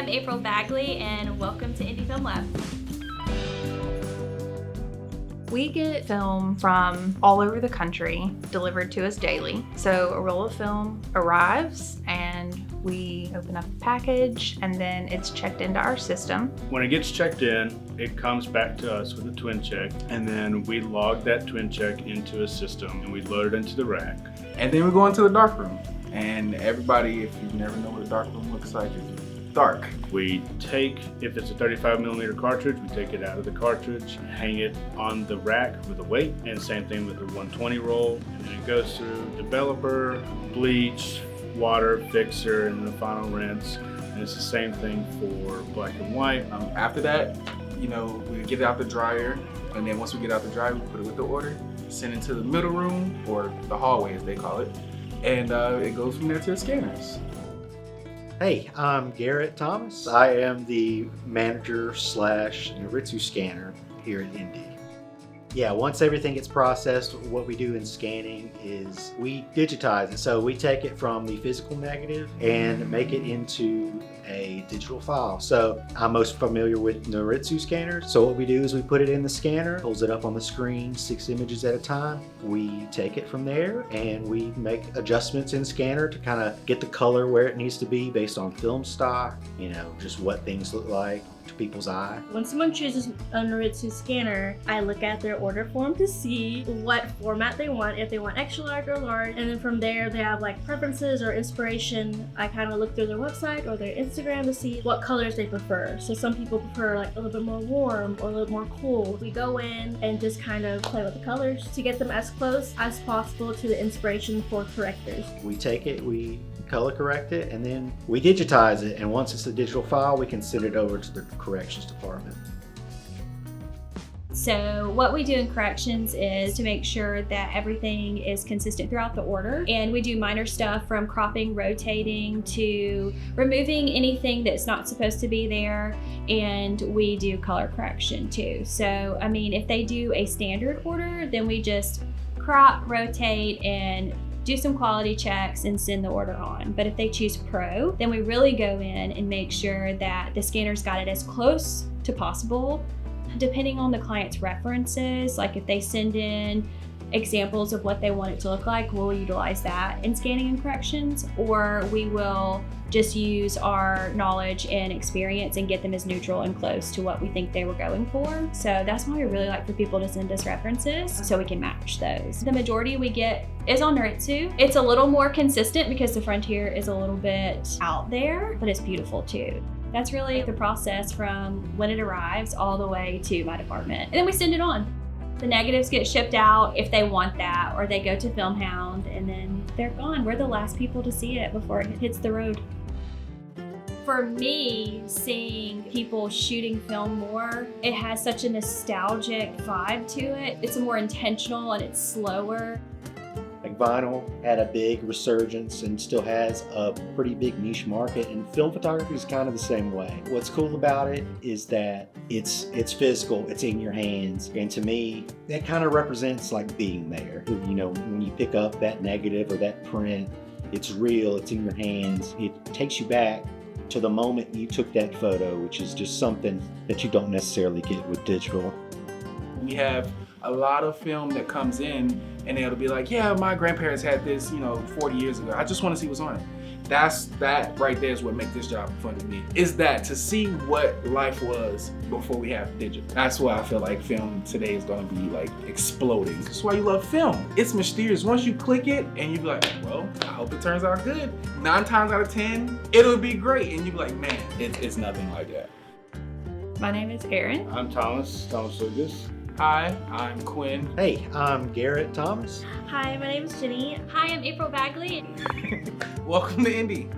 I'm April Bagley, and welcome to Indie Film Lab. We get film from all over the country delivered to us daily. So a roll of film arrives and we open up the package and then it's checked into our system. When it gets checked in, it comes back to us with a twin check, and then we log that twin check into a system and we load it into the rack. And then we go into the dark room. And everybody, if you never know what a dark room looks like, it's dark. We take, if it's a 35mm cartridge, we take it out of the cartridge, hang it on the rack with a weight, and same thing with the 120 roll. And then it goes through developer, bleach, water, fixer, and the final rinse. And it's the same thing for black and white. After that, we get it out the dryer, and then once we get out the dryer, we put it with the order, send it to the middle room, or the hallway as they call it, and it goes from there to the scanners. Hey, I'm Garrett Thomas. I am the manager / Noritsu scanner here at Indy. Yeah, once everything gets processed, what we do in scanning is we digitize it. So we take it from the physical negative and make it into a digital file. So I'm most familiar with Noritsu scanners. So what we do is we put it in the scanner, pulls it up on the screen, 6 images at a time. We take it from there and we make adjustments in scanner to kind of get the color where it needs to be based on film stock, just what things look like to people's eye. When someone chooses a Noritsu scanner, I look at their order form to see what format they want, if they want extra large or large, and then from there they have like preferences or inspiration. I kind of look through their website or their Instagram to see what colors they prefer. So some people prefer like a little bit more warm or a little more cool. We go in and just kind of play with the colors to get them as close as possible to the inspiration for correctors. We take it, we color correct it, and then we digitize it, and once it's a digital file, we can send it over to the corrections department. So what we do in corrections is to make sure that everything is consistent throughout the order, and we do minor stuff from cropping, rotating, to removing anything that's not supposed to be there, and we do color correction too. So if they do a standard order, then we just crop, rotate, and do some quality checks and send the order on. But if they choose Pro, then we really go in and make sure that the scanner's got it as close to possible, depending on the client's references. Like if they send in examples of what they want it to look like, we'll utilize that in scanning and corrections, or we will just use our knowledge and experience and get them as neutral and close to what we think they were going for. So that's why we really like for people to send us references so we can match those. The majority we get is on Noritsu. It's a little more consistent because the frontier is a little bit out there, but it's beautiful too. That's really the process from when it arrives all the way to my department. And then we send it on. The negatives get shipped out if they want that, or they go to FilmHound and then they're gone. We're the last people to see it before it hits the road. For me, seeing people shooting film more, it has such a nostalgic vibe to it. It's more intentional and it's slower. Like vinyl had a big resurgence and still has a pretty big niche market, and film photography is kind of the same way. What's cool about it is that it's physical, it's in your hands, and to me, that kind of represents like being there. When you pick up that negative or that print, it's real, it's in your hands. It takes you back to the moment you took that photo, which is just something that you don't necessarily get with digital. We have a lot of film that comes in and it'll be like, yeah, my grandparents had this, 40 years ago. I just want to see what's on it. That right there is what makes this job fun to me. Is that to see what life was before we have digital. That's why I feel like film today is going to be like exploding. That's why you love film. It's mysterious. Once you click it and you be like, well, I hope it turns out good. 9 times out of 10, it'll be great. And you be like, man, it's nothing like that. My name is Erin. I'm Thomas Lucas. Hi, I'm Quinn. Hey, I'm Garrett Thomas. Hi, my name is Jenny. Hi, I'm April Bagley. Welcome to Indy.